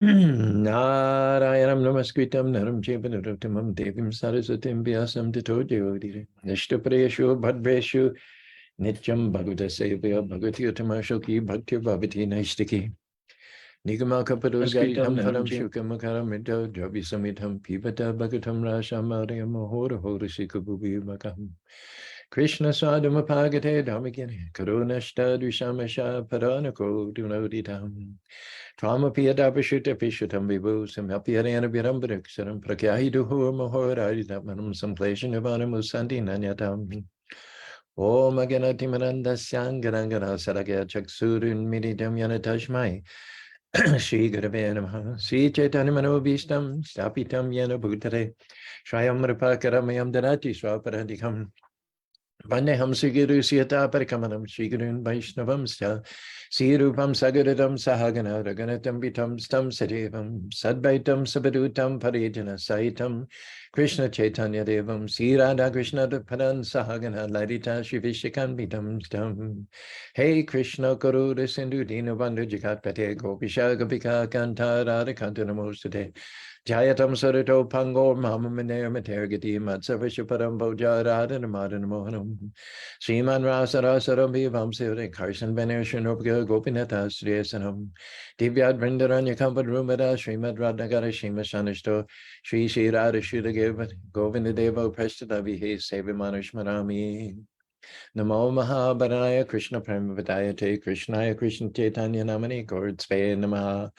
Narayanam namaskritam naram chaiva narottamam devim saraswatim vyasam tato jyotire nishtaprayashu bhadreshu nityam bhagavata sevaya bhagavati uttama bhakti bhavati naistiki nigama kapadosgaitam param shukam mito dravi samitham pibata bhagatam rashamarayam ahora hora sikabhubi makam Krishna sadhamapagate dhamakine karunashta dvishamasha paranako dunoditam Twamapiyadapashuta pishutam vibhusam apyarana virambaraksharam prakyahiduhu mahoraditamanam sampleshanyavanam usanti nanyatam Om Aganatimanandasyangarangana Saragya Chaksurun Mididam Yanatashmai Shri Gurave Namaha Sri Chaitanya Manobhishtam Stapitam Yana Bhutare Shayam Rupakaramayam Darati Swaparadikam Vandeham Siguru Siyata Parikamanam Shigurun Vaishnavam Sta Sirupam Sagaradam Sahagana Raganatam Vitam Stam Sadevam Sadvaitam Sabadutam Parijana Saitam Krishna Chaitanya Devam Sirada Krishna Padan Sahagana Ladita Shivishikan Vitam Stam Hey Krishna Karura Sindhu Dina Bandhu Jagatpate Gopisha Gopika Kanta Radha Kanta Namostate Jayatam Sarito Pango Mama Maner Matergati Matsavashaparam Boja Radha Namadan Mohanam Sriman Rasa Rasaram Vivam Sivre Karsan Vener Shinopga Gopinata Sriyasanam Divyad Vrindaranya Kampad Rumada Srimad Radnagara Shima Shanishto Shri Shri Radha Shuddha Govinda Deva Prestadavihe Sevimanashmarami Namo Mahabharanaya Krishna Premavadayate Krishnaya Krishna Chaitanya Namani Gordsve Namaha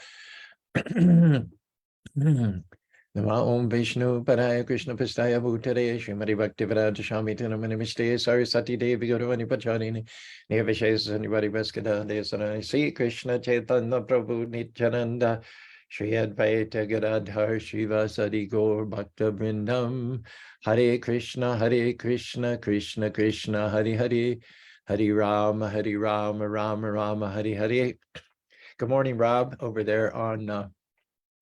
Nama Om Vishnu Padaya Krishna Pistaya Bhutare Srimati Bhaktivedanta Swami Tinamani Sarasati Devi Guruvani Pacharini Nirvishesa Nivadi Vaskada Desana Sri Krishna Chaitanya Prabhu Nityananda Shri Advaita Gadadhar Srivasadi Gaur Bhakta Vrindam Hare Krishna Krishna Krishna Hare Hare Hare Rama Rama Rama Hare Hare. Good morning, Rob, over there on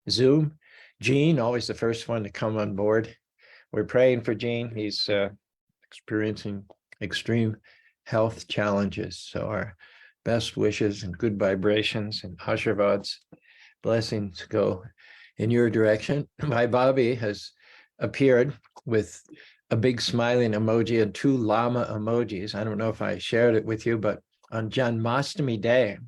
Zoom. Gene, always the first one to come on board. We're praying for Gene. He's experiencing extreme health challenges. So our best wishes and good vibrations and Asharvads, blessings go in your direction. My Bobby has appeared with a big smiling emoji and two llama emojis. I don't know if I shared it with you, but on Janmashtami Day,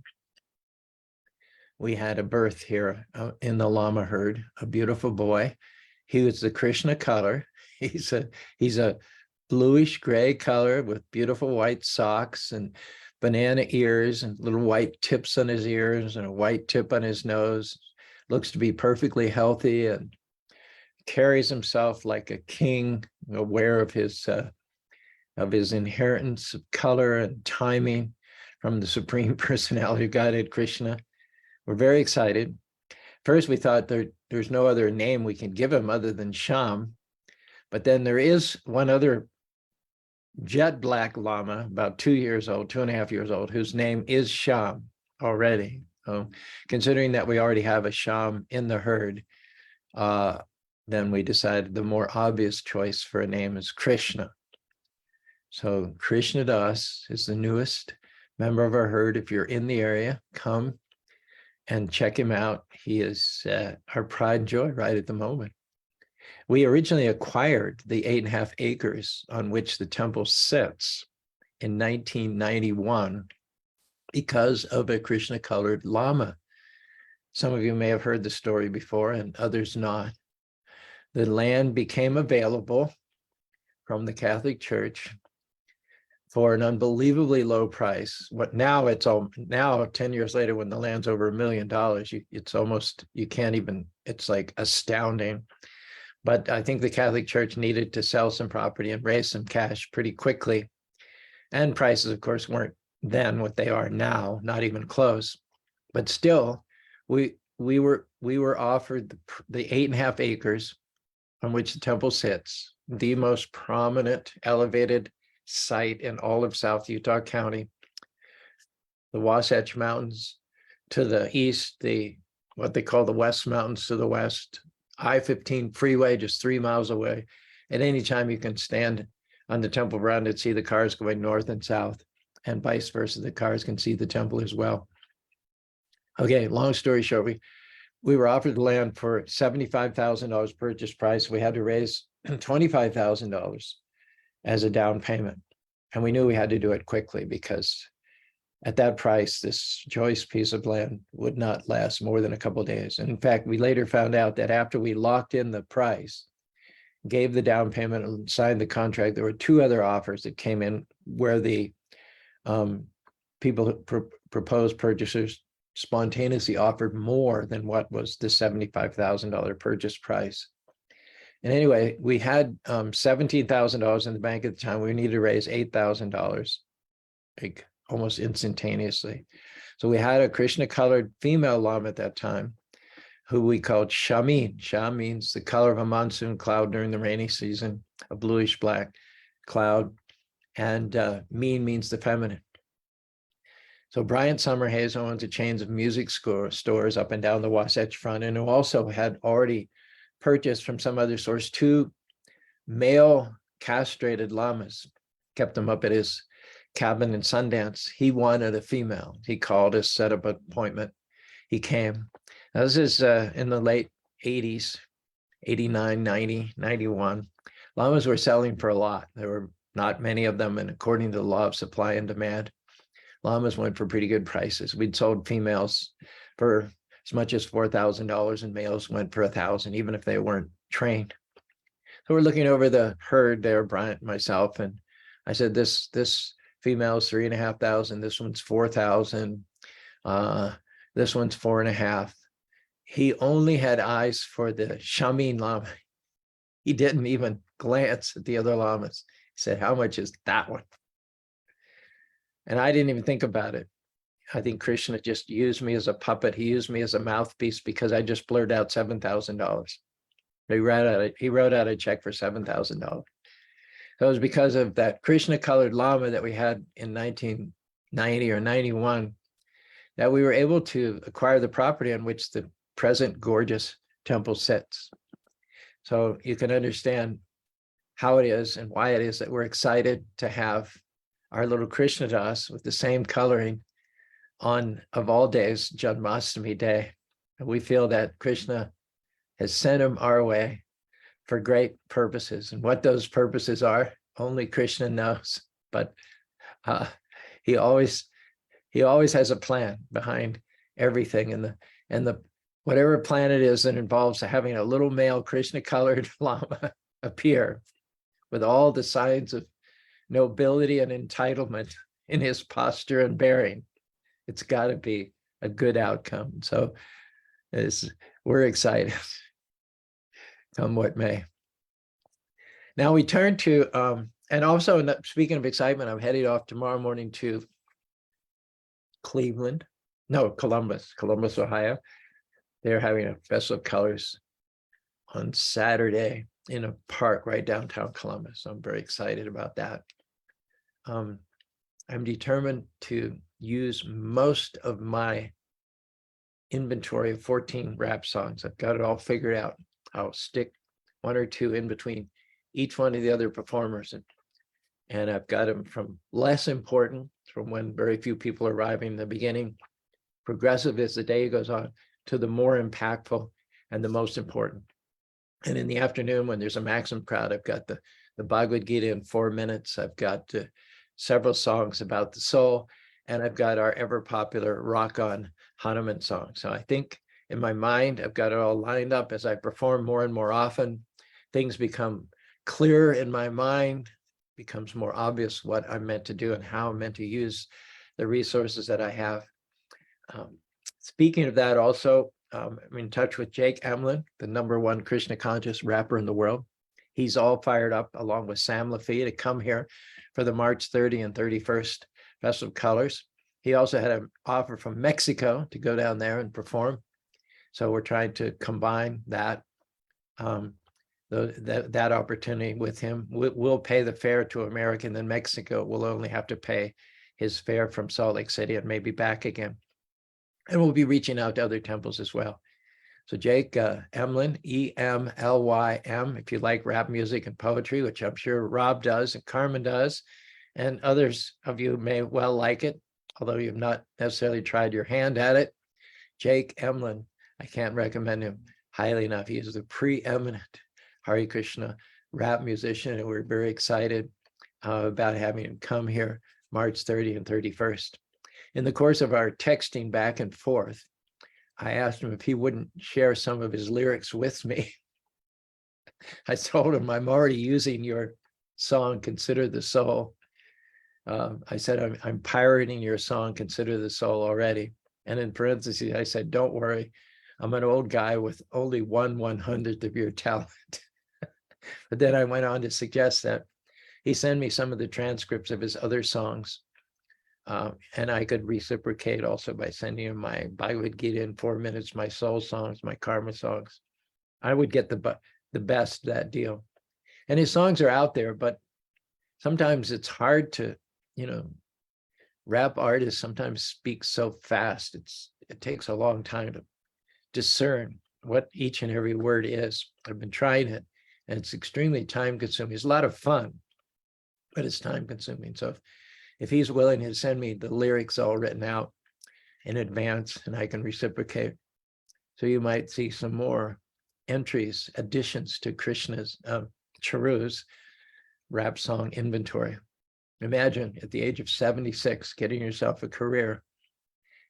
we had a birth here in the llama herd, a beautiful boy. He was the Krishna color. He's a bluish gray color with beautiful white socks and banana ears and little white tips on his ears and a white tip on his nose. Looks to be perfectly healthy and carries himself like a king, aware of his inheritance of color and timing from the Supreme Personality of Godhead, Krishna. We're very excited. First, we thought there's no other name we can give him other than Sham, but then there is one other jet black llama, about 2 years old, 2.5 years old, whose name is Sham already. So considering that we already have a Sham in the herd, then we decided the more obvious choice for a name is Krishna. So Krishna Das is the newest member of our herd. If you're in the area, come and check him out. He is our pride and joy right at the moment. We originally acquired the 8.5 acres on which the temple sits in 1991 because of a Krishna-colored llama. Some of you may have heard the story before and others not. The land became available from the Catholic Church for an unbelievably low price. What now 10 years later, when the land's over $1 million, it's almost, you can't even, it's like astounding. But I think the Catholic Church needed to sell some property and raise some cash pretty quickly. And prices, of course, weren't then what they are now, not even close. But still, we were offered the 8.5 acres on which the temple sits, the most prominent elevated site in all of South Utah County. The Wasatch Mountains to the east, what they call the West Mountains to the west, I-15 freeway just 3 miles away. At any time you can stand on the temple veranda and see the cars going north and south, and vice versa. The cars can see the temple as well. Okay, long story short, we were offered the land for $75,000 purchase price. We had to raise $25,000 as a down payment. And we knew we had to do it quickly because at that price, this choice piece of land would not last more than a couple of days. And in fact, we later found out that after we locked in the price, gave the down payment and signed the contract, there were two other offers that came in where the people, proposed purchasers, spontaneously offered more than what was the $75,000 purchase price. And anyway, we had $17,000 in the bank at the time. We needed to raise $8,000, like almost instantaneously. So we had a Krishna colored female llama at that time, who we called Shamin. Shah means the color of a monsoon cloud during the rainy season, a bluish black cloud, and Mean means the feminine. So Bryant Summerhays owns a chains of music stores up and down the Wasatch Front, and who also had already purchased from some other source 2 male castrated llamas, kept them up at his cabin in Sundance. He wanted a female. He called us, set up an appointment. He came. Now, this is in the late 80s, 89, 90, 91. Llamas were selling for a lot. There were not many of them, and according to the law of supply and demand, llamas went for pretty good prices. We'd sold females for as much as $4,000 and males went for $1,000, even if they weren't trained. So we're looking over the herd there, Bryant, myself, and I said, this female's $3,500. This one's $4,000. This one's $4,500. He only had eyes for the Shamin llama. He didn't even glance at the other llamas. He said, how much is that one? And I didn't even think about it. I think Krishna just used me as a puppet. He used me as a mouthpiece because I just blurted out $7,000. He wrote out a check for $7,000. So it was because of that Krishna colored llama that we had in 1990 or 91 that we were able to acquire the property on which the present gorgeous temple sits. So you can understand how it is and why it is that we're excited to have our little Krishna Das with the same coloring on, of all days, Janmashtami Day. And we feel that Krishna has sent him our way for great purposes. And what those purposes are, only Krishna knows. But he always has a plan behind everything. And the whatever plan it is that involves having a little male Krishna-colored llama appear with all the signs of nobility and entitlement in his posture and bearing, it's got to be a good outcome. So we're excited, come what may. Now we turn to, and also speaking of excitement, I'm headed off tomorrow morning to Columbus, Ohio. They're having a Festival of Colors on Saturday in a park right downtown Columbus. So I'm very excited about that. I'm determined to use most of my inventory of 14 rap songs. I've got it all figured out. I'll stick one or two in between each one of the other performers. And I've got them from less important, from when very few people are arriving in the beginning, progressive as the day goes on, to the more impactful and the most important. And in the afternoon, when there's a maximum crowd, I've got the Bhagavad Gita in 4 minutes. I've got several songs about the soul, and I've got our ever popular Rock On Hanuman song. So I think in my mind, I've got it all lined up. As I perform more and more often, things become clearer in my mind, becomes more obvious what I'm meant to do and how I'm meant to use the resources that I have. Speaking of that, also, I'm in touch with Jake Emlyn, the #1 Krishna conscious rapper in the world. He's all fired up, along with Sam Lafie, to come here for the March 30 and 31st Festival of Colors. He also had an offer from Mexico to go down there and perform. So we're trying to combine that that opportunity with him. We'll pay the fare to America, and then Mexico will only have to pay his fare from Salt Lake City and maybe back again. And we'll be reaching out to other temples as well. So Jake Emlyn, E-M-L-Y-M, if you like rap music and poetry, which I'm sure Rob does and Carmen does, and others of you may well like it, although you've not necessarily tried your hand at it. Jake Emlyn, I can't recommend him highly enough. He is the preeminent Hare Krishna rap musician, and we're very excited about having him come here March 30 and 31st. In the course of our texting back and forth, I asked him if he wouldn't share some of his lyrics with me. I told him, I'm already using your song, Consider the Soul. I said, I'm pirating your song, Consider the Soul, already. And in parentheses, I said, don't worry, I'm an old guy with only 1/100th of your talent. But then I went on to suggest that he send me some of the transcripts of his other songs. And I could reciprocate also by sending him my Bhagavad Gita in 4 minutes, my soul songs, my karma songs. I would get the best that deal. And his songs are out there, but sometimes it's hard to, rap artists sometimes speak so fast. It takes a long time to discern what each and every word is. I've been trying it, and it's extremely time consuming. It's a lot of fun, but it's time consuming. So if he's willing to send me the lyrics all written out in advance, and I can reciprocate, so you might see some more entries, additions to Krishna's, Charu's rap song inventory. Imagine at the age of 76, getting yourself a career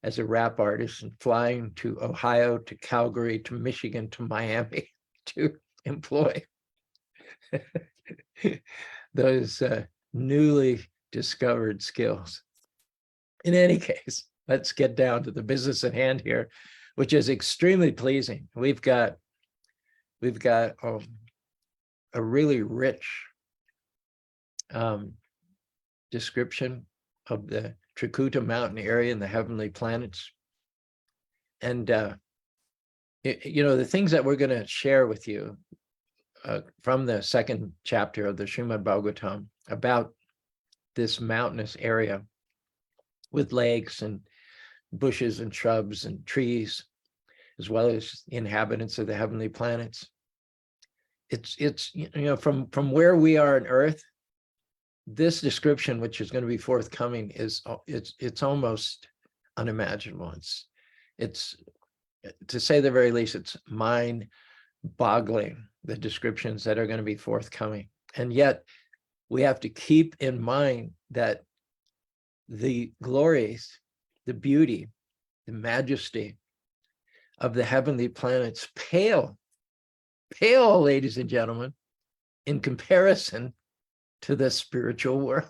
as a rap artist and flying to Ohio, to Calgary, to Michigan, to Miami to employ those newly discovered skills. In any case, let's get down to the business at hand here, which is extremely pleasing. We've got a really rich description of the Trikuta mountain area and the heavenly planets. And, the things that we're going to share with you from the second chapter of the Srimad Bhagavatam about this mountainous area with lakes and bushes and shrubs and trees, as well as inhabitants of the heavenly planets. It's from where we are on Earth, this description, which is going to be forthcoming, it's almost unimaginable. It's to say the very least, it's mind-boggling, the descriptions that are going to be forthcoming. And yet we have to keep in mind that the glories, the beauty, the majesty of the heavenly planets pale, ladies and gentlemen, in comparison to the spiritual world.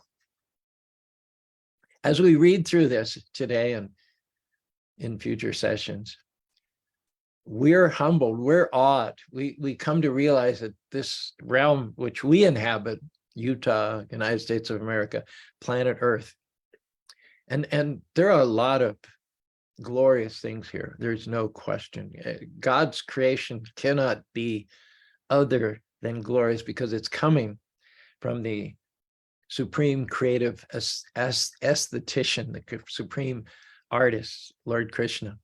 As we read through this today and in future sessions, we're humbled, we're awed. We come to realize that this realm which we inhabit, Utah, United States of America, planet Earth, and there are a lot of glorious things here. There's no question. God's creation cannot be other than glorious because it's coming from the supreme creative aesthetician, the supreme artist, Lord Krishna.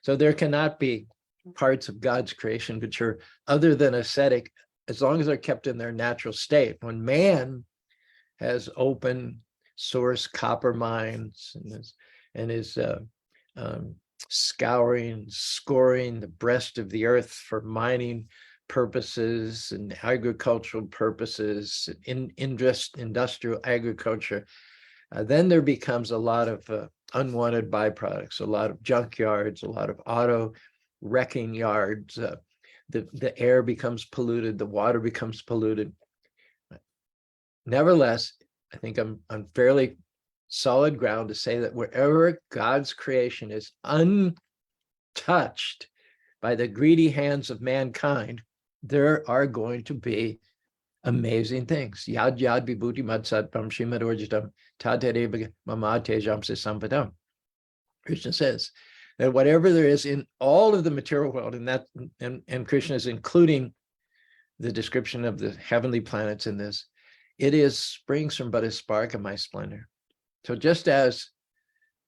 So there cannot be parts of God's creation which are other than aesthetic, as long as they're kept in their natural state. When man has open source copper mines and is scouring, scoring the breast of the earth for mining purposes and agricultural purposes, industrial agriculture, then there becomes a lot of unwanted byproducts, a lot of junkyards, a lot of auto wrecking yards. The air becomes polluted, the water becomes polluted. Nevertheless, I think I'm on fairly solid ground to say that wherever God's creation is untouched by the greedy hands of mankind, there are going to be amazing things. Yad yad vibhuti mad satvam shrimad orjitam tatareva mamate jamse sampadam. Krishna says that whatever there is in all of the material world, and Krishna is including the description of the heavenly planets in this, it springs from but a spark of my splendor. So just as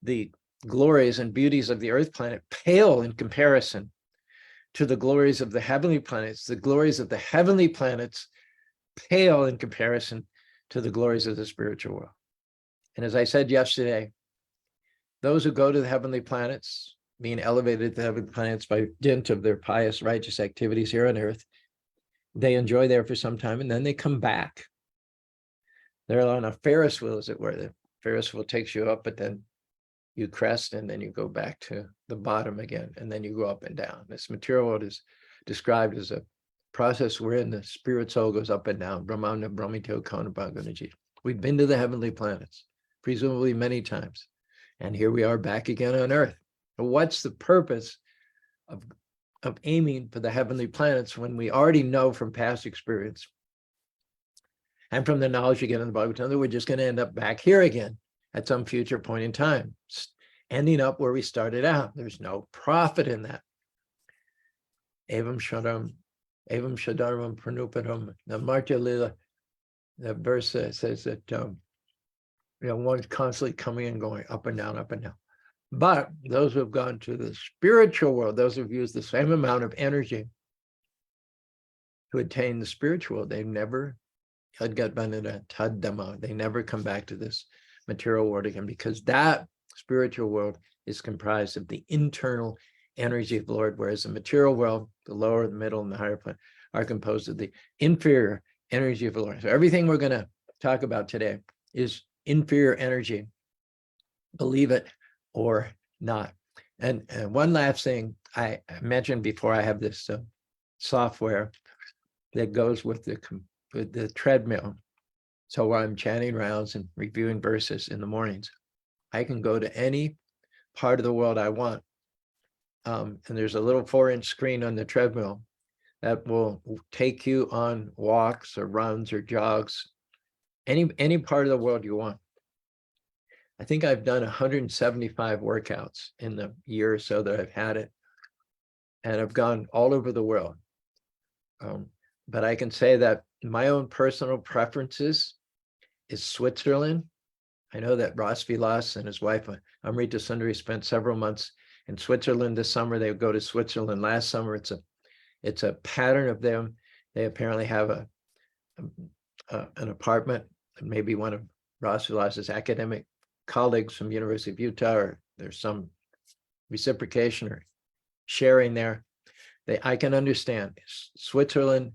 the glories and beauties of the earth planet pale in comparison to the glories of the heavenly planets, the glories of the heavenly planets pale in comparison to the glories of the spiritual world. And as I said yesterday, those who go to the heavenly planets being elevated to the heavenly planets by dint of their pious, righteous activities here on earth. They enjoy there for some time, and then they come back. They're on a Ferris wheel, as it were. The Ferris wheel takes you up, but then you crest, and then you go back to the bottom again, and then you go up and down. This material world is described as a process wherein the spirit soul goes up and down. Brahmana, Brahmito, Kanabhagaji. We've been to the heavenly planets, presumably many times. And here we are back again on Earth. What's the purpose of aiming for the heavenly planets when we already know from past experience and from the knowledge you get in the Bhagavatam that we're just going to end up back here again at some future point in time, ending up where we started out? There's no profit in that. Evam Shadaram Pranupadam. The Martya Lila, the verse says that one's constantly coming and going up and down, up and down. But those who have gone to the spiritual world, those who've used the same amount of energy to attain the spiritual world, they never they never come back to this material world again, because that spiritual world is comprised of the internal energy of the Lord, whereas the material world, the lower, the middle, and the higher plane, are composed of the inferior energy of the Lord. So everything we're going to talk about today is inferior energy, believe it or not. And one last thing I mentioned before, I have this software that goes with the treadmill. So while I'm chanting rounds and reviewing verses in the mornings, I can go to any part of the world I want. And there's a little 4-inch screen on the treadmill that will take you on walks or runs or jogs, any part of the world you want. I think I've done 175 workouts in the year or so that I've had it, and I've gone all over the world. But I can say that my own personal preferences is Switzerland. I know that Ross Vilas and his wife, Amrita Sundari, spent several months in Switzerland this summer. They would go to Switzerland last summer. It's a pattern of them. They apparently have an apartment, maybe one of Ross Vilas's academic colleagues from University of Utah, or there's some reciprocation or sharing there. I can understand Switzerland,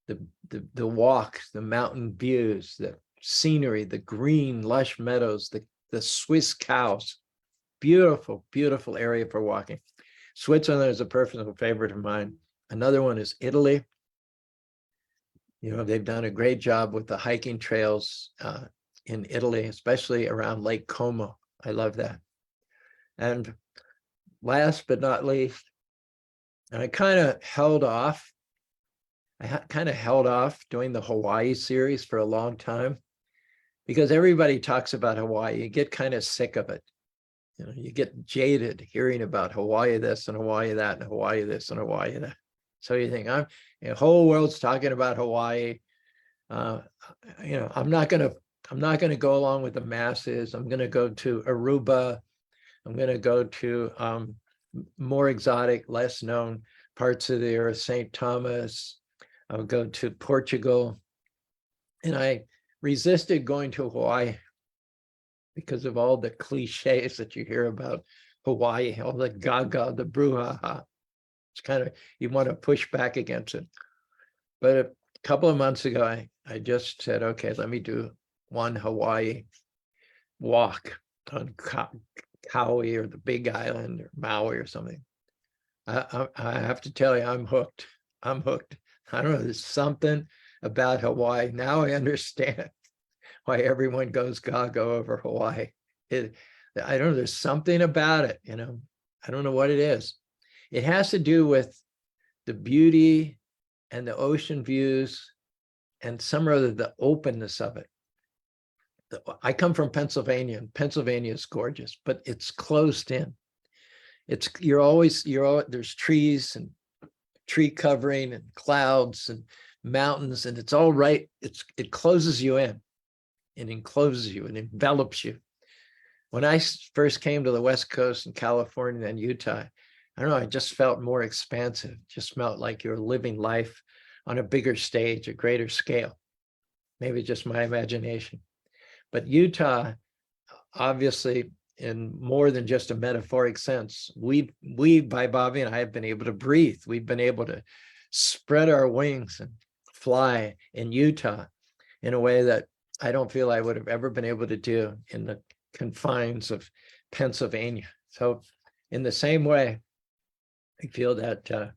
the walks, the mountain views, the scenery, the green, lush meadows, the Swiss cows. Beautiful, beautiful area for walking. Switzerland is a personal favorite of mine. Another one is Italy. They've done a great job with the hiking trails in Italy, especially around Lake Como. I love that. And last but not least, I kind of held off. Doing the Hawaii series for a long time, because everybody talks about Hawaii. You get kind of sick of it. You get jaded hearing about Hawaii this and Hawaii that and Hawaii this and Hawaii that. So you think, the whole world's talking about Hawaii. I'm not gonna go along with the masses. I'm gonna go to Aruba. I'm gonna go to more exotic, less known parts of the earth, St. Thomas. I'll go to Portugal. And I resisted going to Hawaii because of all the cliches that you hear about Hawaii, all the gaga, the brouhaha. It's kind of, you want to push back against it. But a couple of months ago, I just said, okay, let me do one Hawaii walk on Kauai or the Big Island or Maui or something. I have to tell you, I'm hooked. I don't know, there's something about Hawaii. Now I understand why everyone goes gaga over Hawaii. I don't know, there's something about it, I don't know what it is. It has to do with the beauty and the ocean views and some or other, the openness of it. I come from Pennsylvania, and Pennsylvania is gorgeous, but it's closed in. There's trees and tree covering and clouds and mountains, and it's all right. It closes you in. It encloses you and envelops you. When I first came to the West Coast in California and Utah, I don't know, I just felt more expansive. Just felt like you're living life on a bigger stage, a greater scale. Maybe just my imagination. But Utah, obviously, in more than just a metaphoric sense. We, by Bobby and I, have been able to breathe. We've been able to spread our wings and fly in Utah in a way that I don't feel I would have ever been able to do in the confines of Pennsylvania. So in the same way, I feel that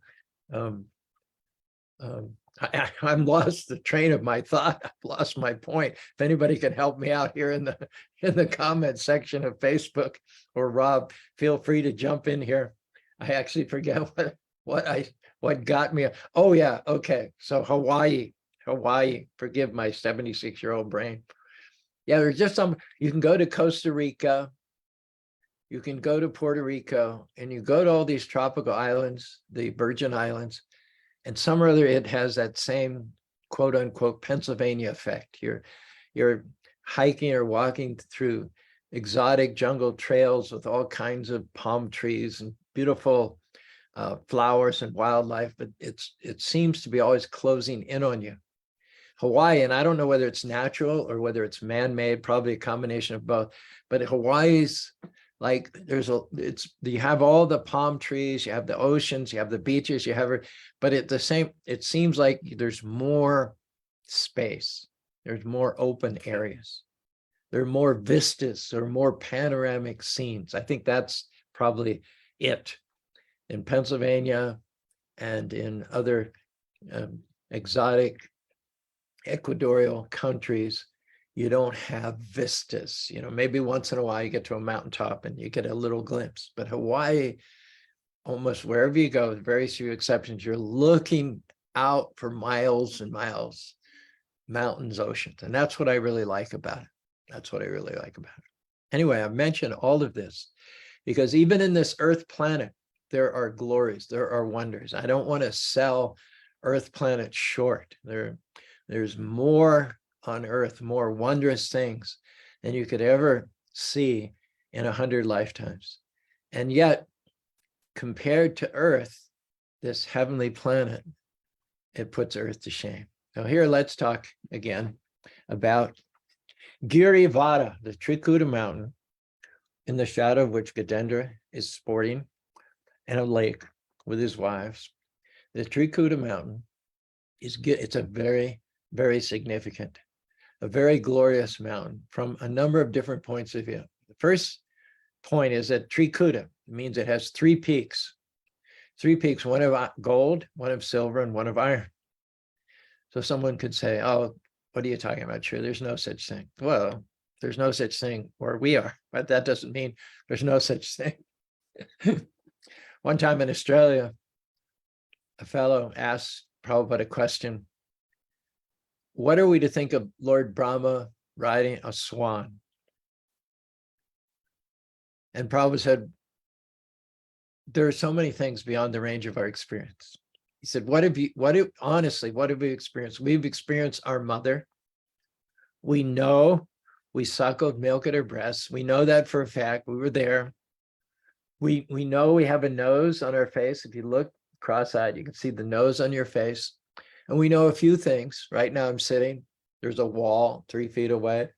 I'm lost the train of my thought. I've lost my point. If anybody can help me out here in the comment section of Facebook, or Rob, feel free to jump in here. I actually forget what got me. Oh yeah, okay. So Hawaii. Forgive my 76-year-old brain. Yeah, there's just some. You can go to Costa Rica, you can go to Puerto Rico, and you go to all these tropical islands, the Virgin Islands, and some or other it has that same quote unquote Pennsylvania effect. You're hiking or walking through exotic jungle trails with all kinds of palm trees and beautiful flowers and wildlife, but it seems to be always closing in on you. Hawaii, and I don't know whether it's natural or whether it's man-made, probably a combination of both, but Hawaii's like you have all the palm trees, you have the oceans, you have the beaches, you have it, but it seems like there's more space, there's more open areas, there are more vistas, there are more panoramic scenes. I think that's probably it in Pennsylvania and in other exotic equatorial countries. You don't have vistas. Maybe once in a while you get to a mountaintop and you get a little glimpse, but Hawaii, almost wherever you go, with very few exceptions, you're looking out for miles and miles, mountains, oceans. And that's what I really like about it. Anyway, I mentioned all of this because even in this Earth planet, there are glories, there are wonders. I don't want to sell Earth planet short. There's more on Earth, more wondrous things than you could ever see in 100 lifetimes. And yet, compared to Earth, this heavenly planet, it puts Earth to shame. So here, let's talk again about Girivada, the Trikuta mountain, in the shadow of which Gadendra is sporting in a lake with his wives. The Trikuta mountain it's a very, very significant, a very glorious mountain from a number of different points of view. The first point is that Trikuta means it has three peaks, one of gold, one of silver, and one of iron. So someone could say, oh, what are you talking about? Sure, there's no such thing. Well, there's no such thing where we are, but that doesn't mean there's no such thing. One time in Australia, a fellow asked Prabhupada a question: what are we to think of Lord Brahma riding a swan? And Prabhupada said, there are so many things beyond the range of our experience. He said, honestly, what have we experienced? We've experienced our mother. We know we suckled milk at her breasts. We know that for a fact. We were there. We know we have a nose on our face. If you look cross-eyed, you can see the nose on your face. And we know a few things. Right now I'm sitting, there's a wall 3 feet away.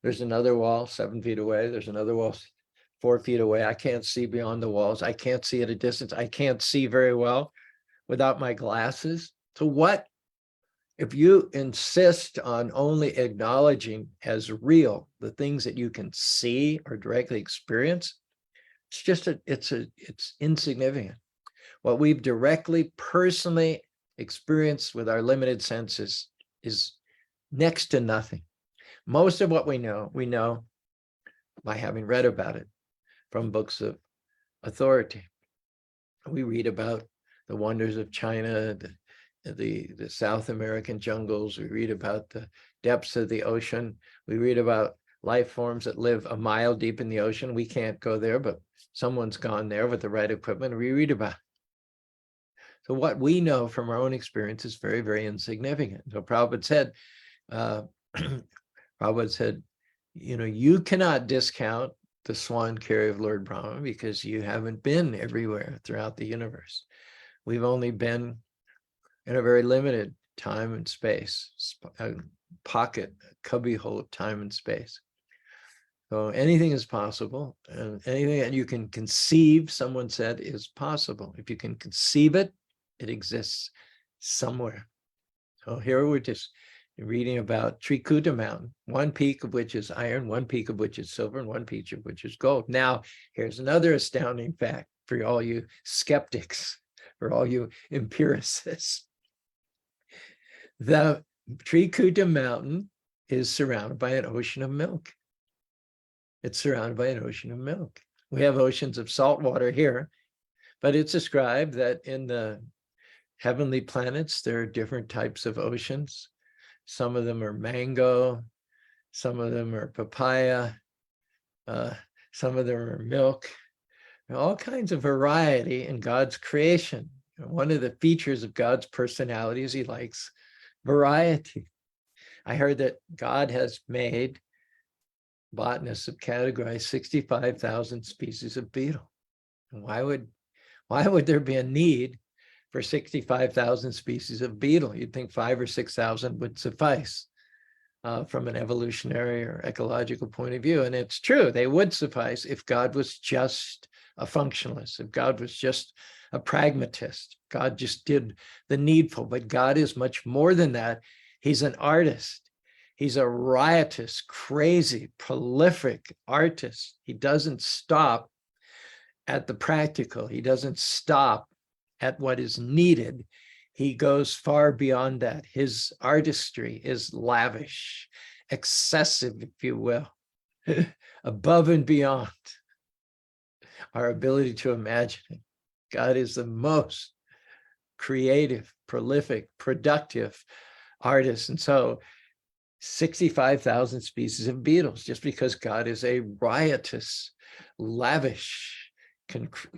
There's another wall 7 feet away. There's another wall 4 feet away. I can't see beyond the walls. I can't see at a distance. I can't see very well without my glasses. So what, if you insist on only acknowledging as real the things that you can see or directly experience, it's insignificant. What we've directly, personally experienced with our limited senses is next to nothing. Most of what we know by having read about it from books of authority. We read about the wonders of China, the South American jungles. We read about the depths of the ocean. We read about life forms that live a mile deep in the ocean. We can't go there, but someone's gone there with the right equipment. We read about it. So what we know from our own experience is very, very insignificant. So Prabhupada said, you cannot discount the swan carry of Lord Brahma because you haven't been everywhere throughout the universe. We've only been in a very limited time and space, a pocket, a cubbyhole of time and space. So anything is possible, and anything that you can conceive, someone said, is possible. If you can conceive it, it exists somewhere. So here we're just reading about Trikuta Mountain, one peak of which is iron, one peak of which is silver, and one peak of which is gold. Now, here's another astounding fact for all you skeptics, for all you empiricists. The Trikuta Mountain is surrounded by an ocean of milk. It's surrounded by an ocean of milk. We have oceans of salt water here, but it's described that in the heavenly planets, there are different types of oceans. Some of them are mango, some of them are papaya, some of them are milk, all kinds of variety in God's creation. One of the features of God's personality is he likes variety. I heard that God has made, botanists have categorized 65,000 species of beetle. And why would there be a need for 65,000 species of beetle? You'd think 5,000 or 6,000 would suffice from an evolutionary or ecological point of view. And it's true, they would suffice if God was just a functionalist, if God was just a pragmatist, God just did the needful. But God is much more than that. He's an artist. He's a riotous, crazy, prolific artist. He doesn't stop at the practical. He doesn't stop at what is needed. He goes far beyond that. His artistry is lavish, excessive, if you will, above and beyond our ability to imagine it. God is the most creative, prolific, productive artist. And so 65,000 species of beetles, just because God is a riotous, lavish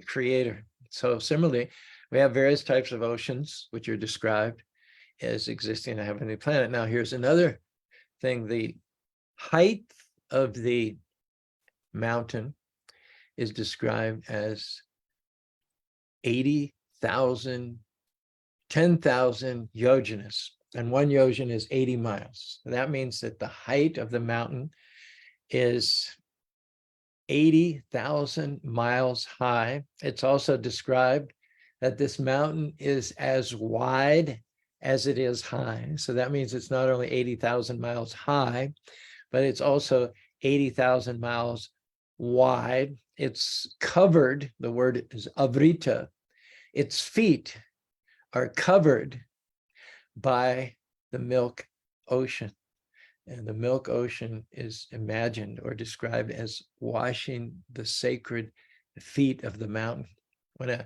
creator. So similarly, we have various types of oceans, which are described as existing on a heavenly planet. Now, here's another thing. The height of the mountain is described as 80,000, 10,000 yojanas. And one yojan is 80 miles. That means that the height of the mountain is 80,000 miles high. It's also described that this mountain is as wide as it is high. So that means it's not only 80,000 miles high, but it's also 80,000 miles wide. It's covered, the word is avrita. Its feet are covered by the milk ocean. And the milk ocean is imagined or described as washing the sacred feet of the mountain. When an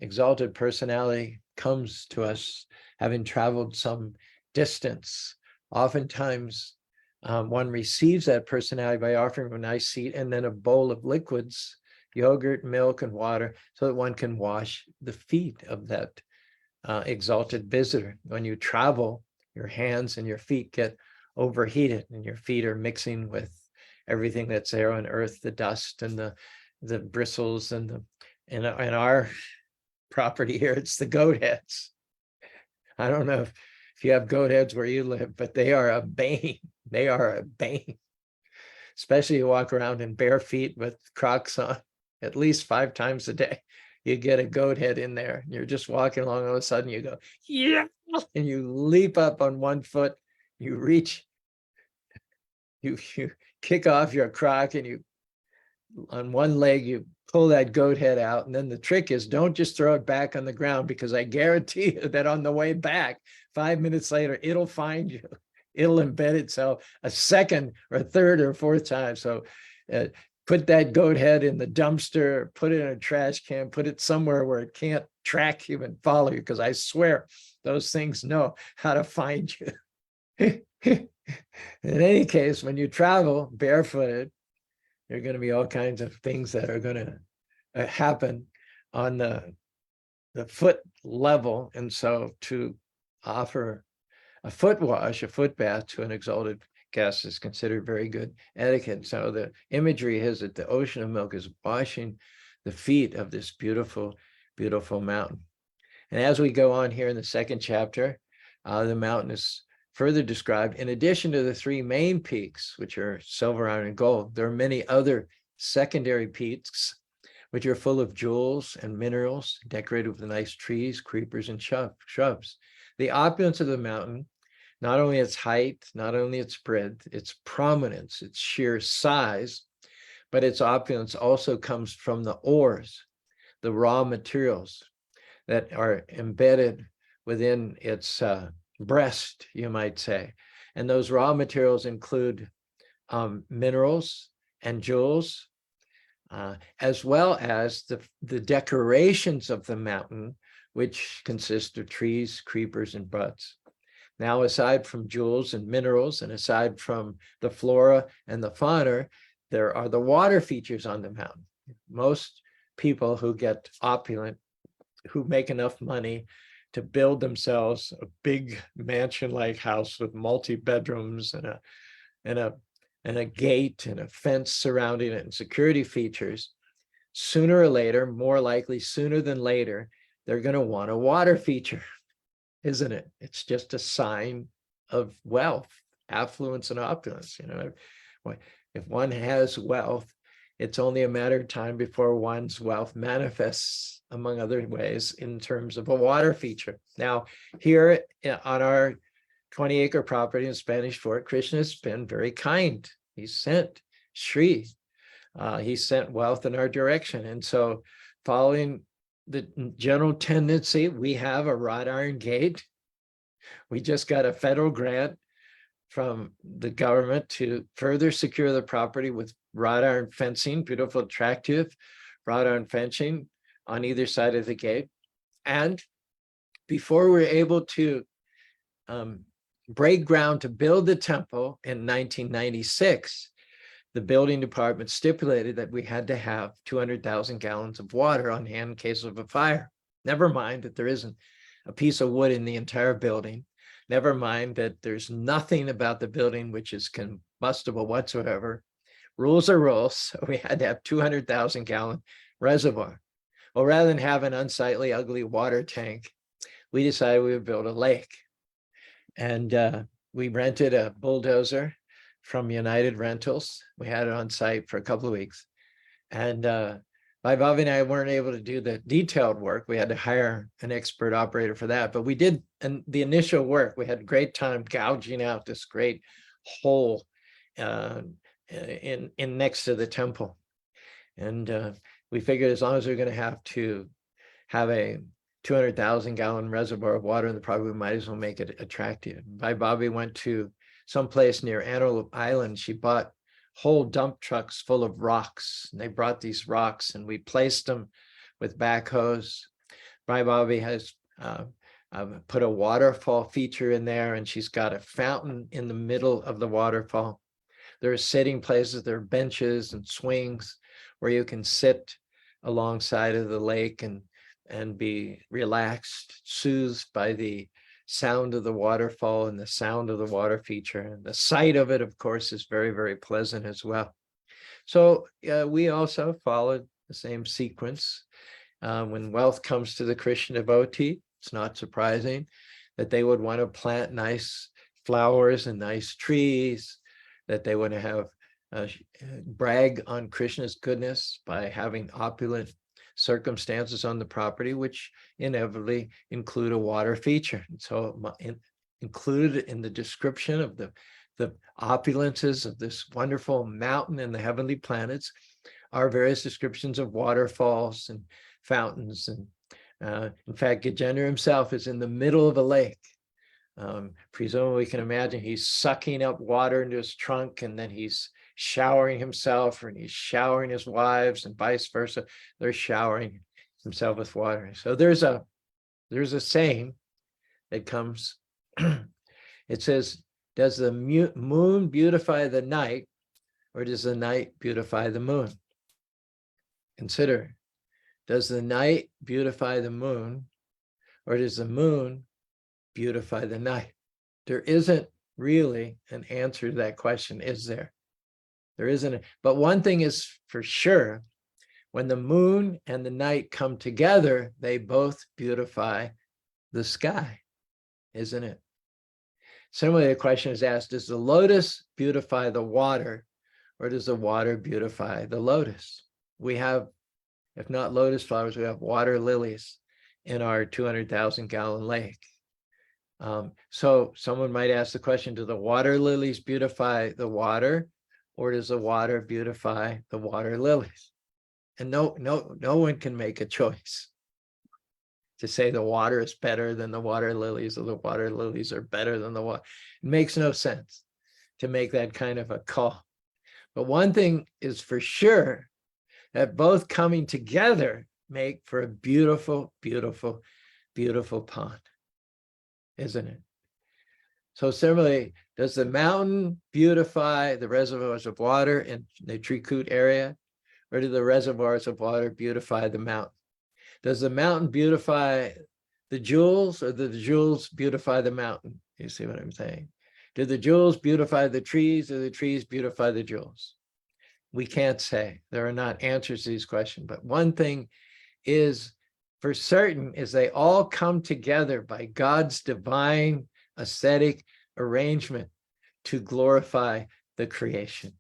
exalted personality comes to us, having traveled some distance, oftentimes one receives that personality by offering a nice seat and then a bowl of liquids, yogurt, milk, and water, so that one can wash the feet of that exalted visitor. When you travel, your hands and your feet get overheated, and your feet are mixing with everything that's there on earth, the dust and the bristles and our property here, it's the goat heads. I don't know if you have goat heads where you live, but they are a bane. They are a bane. Especially you walk around in bare feet with Crocs on at least 5 times a day. You get a goat head in there. You're just walking along, all of a sudden you go, yeah, and you leap up on one foot, you reach, you kick off your Croc, and you, on one leg, you pull that goat head out. And then the trick is, don't just throw it back on the ground, because I guarantee you that on the way back, 5 minutes later, it'll find you. It'll embed itself a second or third or fourth time. So put that goat head in the dumpster, put it in a trash can, put it somewhere where it can't track you and follow you, because I swear those things know how to find you. In any case, when you travel barefooted, there are going to be all kinds of things that are going to happen on the foot level. And so to offer a foot wash, a foot bath to an exalted guest is considered very good etiquette. So the imagery is that the ocean of milk is washing the feet of this beautiful, beautiful mountain. And as we go on here in the second chapter, the mountain is further described, in addition to the three main peaks, which are silver, iron, and gold, there are many other secondary peaks, which are full of jewels and minerals, decorated with nice trees, creepers, and shrubs. The opulence of the mountain, not only its height, not only its breadth, its prominence, its sheer size, but its opulence also comes from the ores, the raw materials that are embedded within its breast, you might say. And those raw materials include minerals and jewels, as well as the decorations of the mountain, which consist of trees, creepers, and buds. Now, aside from jewels and minerals, and aside from the flora and the fauna, there are the water features on the mountain. Most people who get opulent, who make enough money to build themselves a big mansion-like house with multi-bedrooms and a gate and a fence surrounding it and security features, sooner or later, more likely sooner than later, they're going to want a water feature, isn't it? It's just a sign of wealth, affluence, and opulence. You know, if one has wealth, it's only a matter of time before one's wealth manifests, among other ways, in terms of a water feature. Now, here on our 20-acre property in Spanish Fort, Krishna has been very kind. He sent Shri. He sent wealth in our direction. And so, following the general tendency, we have a wrought iron gate. We just got a federal grant from the government to further secure the property with wrought iron fencing, beautiful, attractive wrought iron fencing on either side of the gate. And before we were able to break ground to build the temple in 1996, the building department stipulated that we had to have 200,000 gallons of water on hand in case of a fire. Never mind that there isn't a piece of wood in the entire building. Never mind that there's nothing about the building which is combustible whatsoever. Rules are rules. So we had to have 200,000 gallon reservoir. Well, rather than have an unsightly, ugly water tank, we decided we would build a lake. And we rented a bulldozer from United Rentals. We had it on site for a couple of weeks. And Bobby and I weren't able to do the detailed work. We had to hire an expert operator for that. But we did the initial work. We had a great time gouging out this great hole in next to the temple. And we figured as long as we're going to have a 200,000 gallon reservoir of water in the property, we might as well make it attractive. Bobby went to someplace near Antelope Island. She bought whole dump trucks full of rocks. And they brought these rocks and we placed them with backhoes. Bobby has put a waterfall feature in there, and she's got a fountain in the middle of the waterfall. There are sitting places, there are benches and swings where you can sit alongside of the lake and be relaxed, soothed by the sound of the waterfall and the sound of the water feature. And the sight of it, of course, is very, very pleasant as well. So we also followed the same sequence. When wealth comes to the Krishna devotee, it's not surprising that they would want to plant nice flowers and nice trees, that they want to have brag on Krishna's goodness by having opulent circumstances on the property, which inevitably include a water feature. And so included in the description of the opulences of this wonderful mountain and the heavenly planets are various descriptions of waterfalls and fountains. And in fact, Gajendra himself is in the middle of a lake. Presumably we can imagine he's sucking up water into his trunk, and then he's showering himself, and he's showering his wives, and vice versa. They're showering himself with water. So there's a saying that comes. It says, does the moon beautify the night, or does the night beautify the moon? Consider, does the night beautify the moon, or does the moon beautify the night? There isn't really an answer to that question, is there? There isn't. But one thing is for sure, when the moon and the night come together, they both beautify the sky, isn't it? Similarly, the question is asked, does the lotus beautify the water, or does the water beautify the lotus? We have, if not lotus flowers, we have water lilies in our 200,000 gallon lake. So someone might ask the question, do the water lilies beautify the water, or does the water beautify the water lilies? And no one can make a choice to say the water is better than the water lilies, or the water lilies are better than the water. It makes no sense to make that kind of a call. But one thing is for sure, that both coming together make for a beautiful, beautiful, beautiful pond, isn't it? So similarly, does the mountain beautify the reservoirs of water in the Trikuta area, or do the reservoirs of water beautify the mountain? Does the mountain beautify the jewels, or do the jewels beautify the mountain? You see what I'm saying? Do the jewels beautify the trees, or the trees beautify the jewels? We can't say. There are not answers to these questions. But one thing is for certain is they all come together by God's divine aesthetic arrangement to glorify the creation,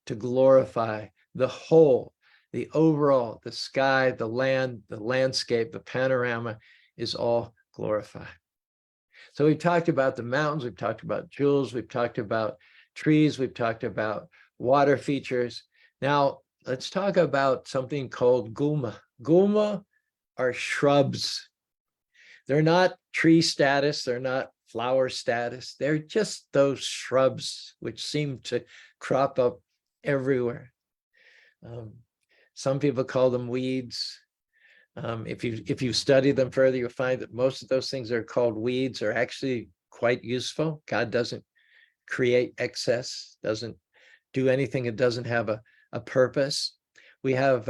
to glorify the whole, the overall, the sky, the land, the landscape, the panorama is all glorified. So we've talked about the mountains, we've talked about jewels, we've talked about trees, we've talked about water features. Now let's talk about something called gulma. Gulma are shrubs. They're not tree status, they're not flower status. They're just those shrubs which seem to crop up everywhere. Some people call them weeds. If you study them further, you'll find that most of those things that are called weeds are actually quite useful. God doesn't create excess, doesn't do anything that doesn't have a purpose. We have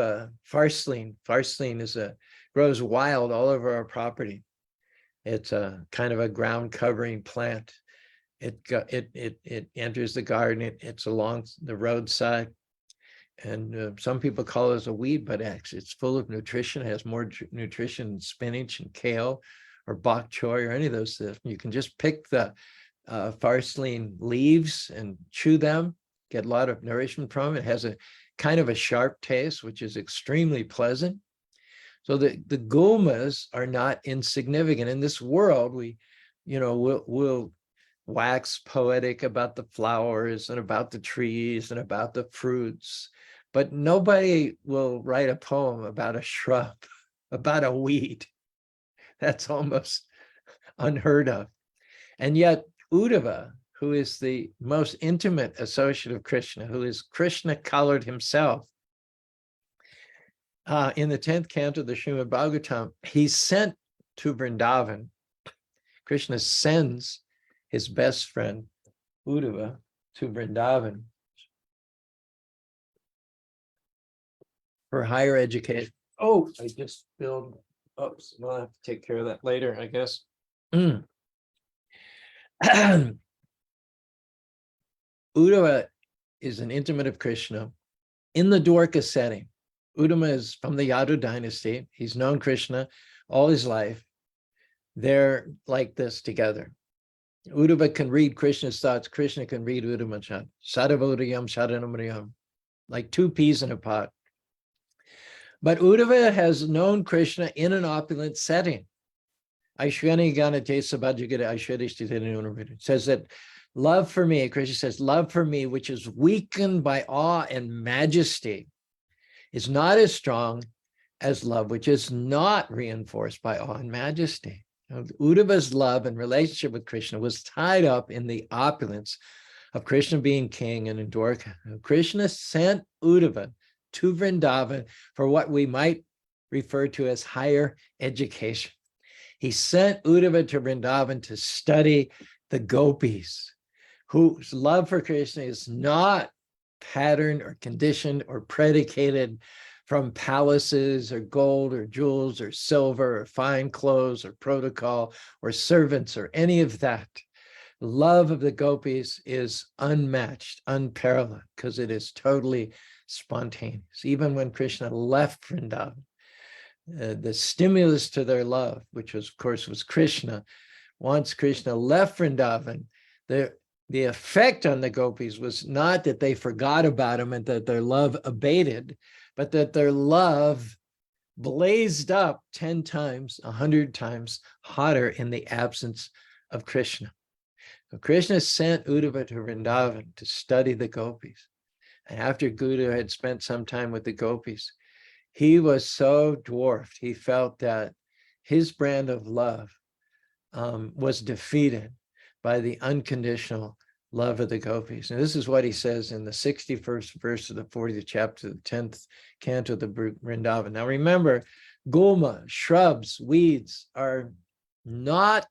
farsleen. Farsleen grows wild all over our property. It's a kind of a ground covering plant. It enters the garden. It's along the roadside. And some people call it a weed, but actually it's full of nutrition. It has more nutrition than spinach and kale or bok choy or any of those things. You can just pick the farsleen leaves and chew them, get a lot of nourishment from it. It has a kind of a sharp taste, which is extremely pleasant. So the gulmas are not insignificant. In this world, we'll wax poetic about the flowers and about the trees and about the fruits, but nobody will write a poem about a shrub, about a weed. That's almost unheard of. And yet Uddhava, who is the most intimate associate of Krishna, who is Krishna colored himself, in the 10th canto of the Srimad Bhagavatam, he's sent to Vrindavan. Krishna sends his best friend, Uddhava, to Vrindavan for higher education. Oh, I just spilled. Oops, I'll have to take care of that later, I guess. Uddhava is an intimate of Krishna in the Dwarka setting. Uddhava is from the Yadu dynasty. He's known Krishna all his life. They're like this together. Uddhava can read Krishna's thoughts. Krishna can read Uddhava's thoughts. Sadavodayam, Sadanamriyam, like two peas in a pot. But Uddhava has known Krishna in an opulent setting. Aishwani Ganate Sabhajagata Aishwari says that love for me, Krishna says, love for me, which is weakened by awe and majesty, is not as strong as love, which is not reinforced by awe and majesty. Uddhava's love and relationship with Krishna was tied up in the opulence of Krishna being king and in Dwarka. Krishna sent Uddhava to Vrindavan for what we might refer to as higher education. He sent Uddhava to Vrindavan to study the gopis, whose love for Krishna is not patterned or conditioned or predicated from palaces or gold or jewels or silver or fine clothes or protocol or servants or any of that. Love of the gopis is unmatched, unparalleled, because it is totally spontaneous. Even when Krishna left Vrindavan, the stimulus to their love, which was, of course, was Krishna. Once Krishna left Vrindavan, The, the effect on the gopis was not that they forgot about him and that their love abated, but that their love blazed up 10 times, 100 times hotter in the absence of Krishna. So Krishna sent Uddhava to Vrindavan to study the gopis. And after Uddhava had spent some time with the gopis, he was so dwarfed. He felt that his brand of love was defeated by the unconditional love of the gopis. And this is what he says in the 61st verse of the 40th chapter, the 10th canto of the Vrindavan. Now remember, gulma, shrubs, weeds are not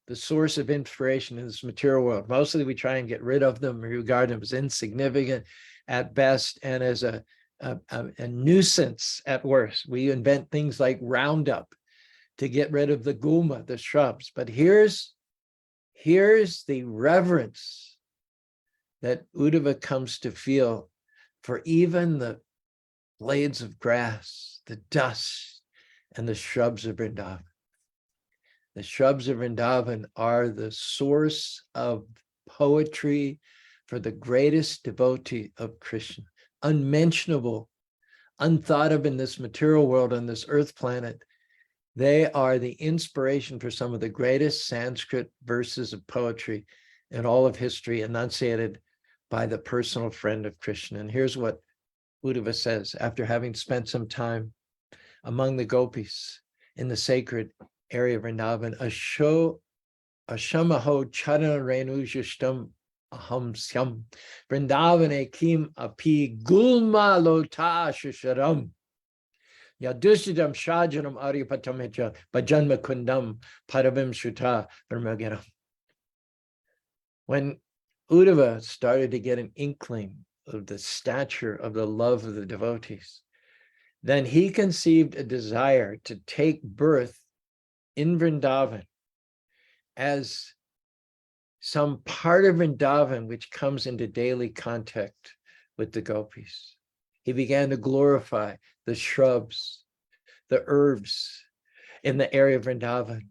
the source of inspiration in this material world. Mostly we try and get rid of them, regard them as insignificant at best and as a nuisance at worst. We invent things like Roundup to get rid of the gulma, the shrubs. But here's the reverence that Uddhava comes to feel for even the blades of grass, the dust, and the shrubs of Vrindavan. The shrubs of Vrindavan are the source of poetry for the greatest devotee of Krishna, unmentionable, unthought of in this material world, on this earth planet. They are the inspiration for some of the greatest Sanskrit verses of poetry in all of history, enunciated by the personal friend of Krishna. And here's what Uddhava says after having spent some time among the gopis in the sacred area of Vrindavan. Ashamaho charana renu jushtam aham syam Vrindavane kim api gulma lota shusharam Yadushidam shajanam aripatamecha bhajanma kundam paravim shuta brahmagiram. When Uddhava started to get an inkling of the stature of the love of the devotees, then he conceived a desire to take birth in Vrindavan as some part of Vrindavan which comes into daily contact with the gopis. He began to glorify the shrubs, the herbs in the area of Vrindavan.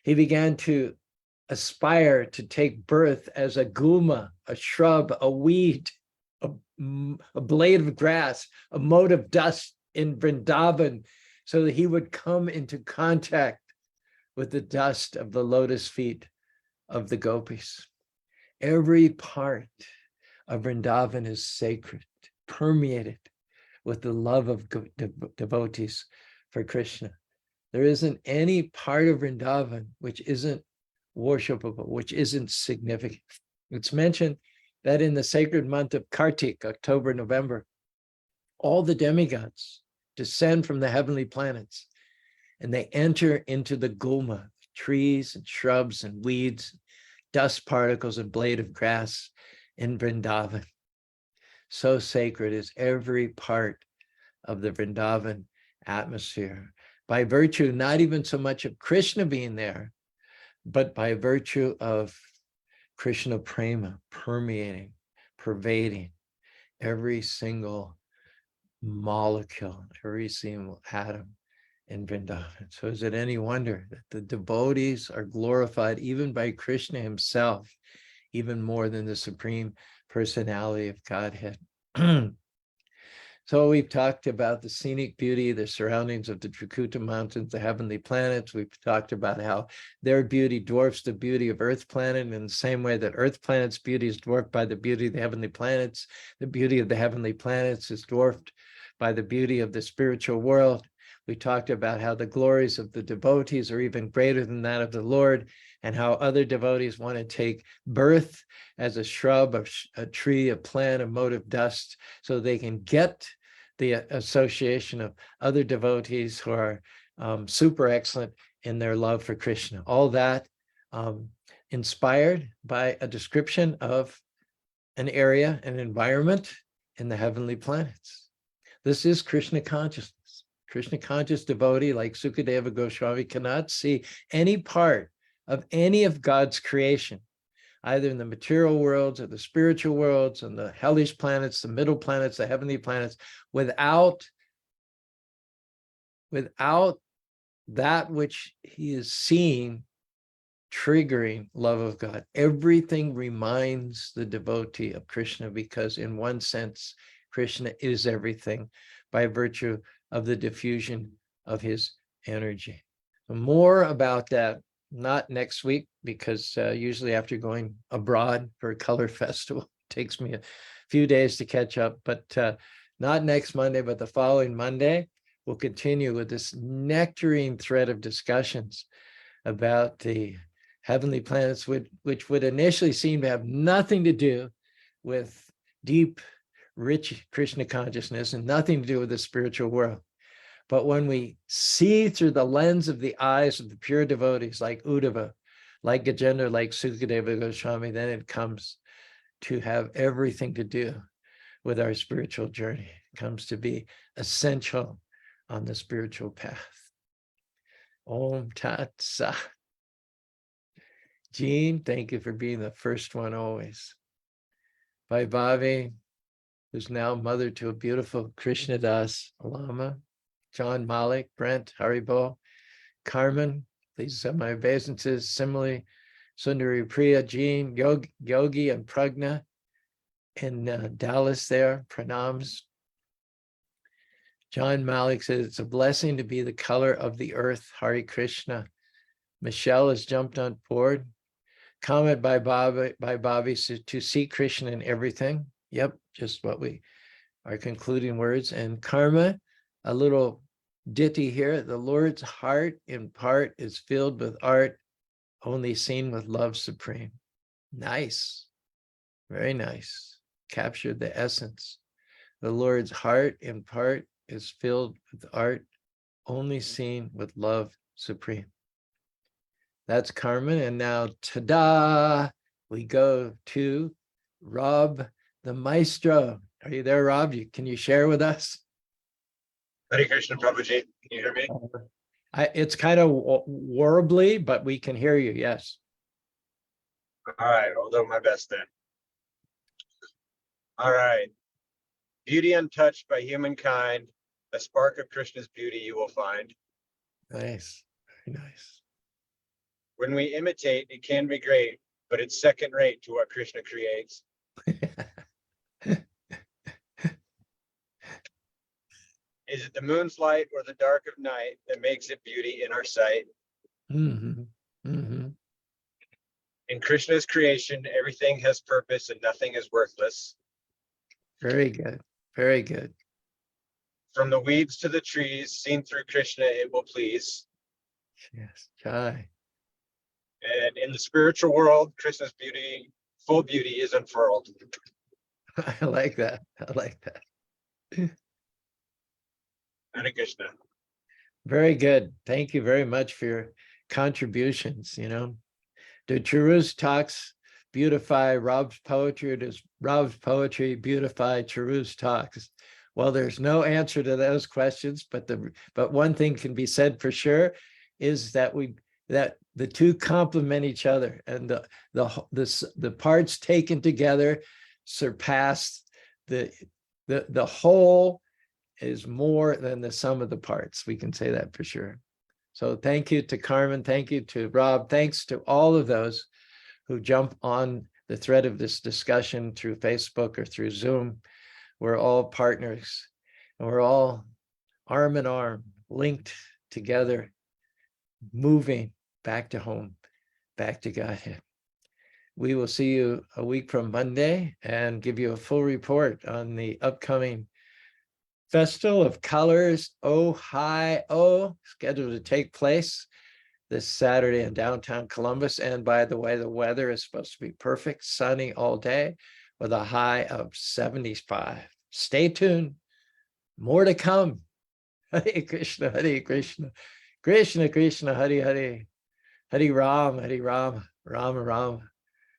He began to aspire to take birth as a gulma, a shrub, a weed, a blade of grass, a mote of dust in Vrindavan, so that he would come into contact with the dust of the lotus feet of the gopis. Every part of Vrindavan is sacred, permeated with the love of devotees for Krishna. There isn't any part of Vrindavan which isn't worshipable, which isn't significant. It's mentioned that in the sacred month of Kartik, October, November, all the demigods descend from the heavenly planets and they enter into the gulma, trees and shrubs and weeds, dust particles and blade of grass in Vrindavan. So sacred is every part of the Vrindavan atmosphere, by virtue not even so much of Krishna being there, but by virtue of Krishna prema permeating, pervading every single molecule, every single atom in Vrindavan. So is it any wonder that the devotees are glorified even by Krishna himself, even more than the Supreme Personality of Godhead? So we've talked about the scenic beauty, the surroundings of the Trikuta mountains, the heavenly planets. We've talked about how their beauty dwarfs the beauty of Earth planet in the same way that Earth planet's beauty is dwarfed by the beauty of the heavenly planets. The beauty of the heavenly planets is dwarfed by the beauty of the spiritual world. We talked about how the glories of the devotees are even greater than that of the Lord, and how other devotees want to take birth as a shrub, a tree, a plant, a mote of dust, so they can get the association of other devotees who are super excellent in their love for Krishna. All that inspired by a description of an area, an environment in the heavenly planets. This is Krishna consciousness. Krishna conscious devotee like Sukadeva Goswami cannot see any part of any of God's creation, either in the material worlds or the spiritual worlds and the hellish planets, the middle planets, the heavenly planets, without that which he is seeing triggering love of God. Everything reminds the devotee of Krishna because in one sense, Krishna is everything by virtue of the diffusion of his energy. More about that, not next week, because usually after going abroad for a color festival, it takes me a few days to catch up, but not next Monday, but the following Monday, we'll continue with this nectarine thread of discussions about the heavenly planets, which would initially seem to have nothing to do with deep, rich Krishna consciousness and nothing to do with the spiritual world. But when we see through the lens of the eyes of the pure devotees like Uddhava, like Gajendra, like Sukadeva Goswami, then it comes to have everything to do with our spiritual journey. It comes to be essential on the spiritual path. Om Tat Sat. Jean, thank you for being the first one always. Vaibhavi, who's now mother to a beautiful Krishna Das Lama. John Malik, Brent, Haribo, Carmen, please accept my obeisances. Similarly, Sundari Priya, Jean, Yogi, and Pragna in Dallas there, pranams. John Malik says, it's a blessing to be the color of the earth, Hare Krishna. Michelle has jumped on board. Comment by Bobby to see Krishna in everything. Yep, just what our concluding words. And Karma, a little ditty here. The Lord's heart in part is filled with art, only seen with love supreme. Nice, very nice. Captured the essence. The Lord's heart in part is filled with art, only seen with love supreme. That's Carmen. And now, ta-da, we go to Rob, the maestro. Are you there, Rob? Can you share with us? Hare Krishna, Prabhuji. Can you hear me? It's kind of warbly, but we can hear you, yes. All right, I'll do my best then. All right. Beauty untouched by humankind, a spark of Krishna's beauty you will find. Nice, very nice. When we imitate, it can be great, but it's second rate to what Krishna creates. Is it the moon's light or the dark of night that makes it beauty in our sight? Mm-hmm. Mm-hmm. In Krishna's creation, everything has purpose and nothing is worthless. Very good, very good. From the weeds to the trees, seen through Krishna, it will please. Yes, Jai. And in the spiritual world, Krishna's beauty, full beauty is unfurled. I like that. I like that. Hare Krishna. Very good. Thank you very much for your contributions. Do Charu's talks beautify Rob's poetry, or does Rob's poetry beautify Charu's talks? Well, there's no answer to those questions, but one thing can be said for sure is that the two complement each other, and the parts taken together surpass the whole is more than the sum of the parts. We can say that for sure. So thank you to Carmen. Thank you to Rob. Thanks to all of those who jump on the thread of this discussion through Facebook or through Zoom. We're all partners and we're all arm in arm, linked together, moving back to home, back to Godhead. We will see you a week from Monday and give you a full report on the upcoming Festival of Colors, Ohio, scheduled to take place this Saturday in downtown Columbus. And by the way, the weather is supposed to be perfect, sunny all day with a high of 75. Stay tuned. More to come. Hare Krishna, Hare Krishna, Krishna Krishna, Hare Hare, Hare Ram, Rama Rama.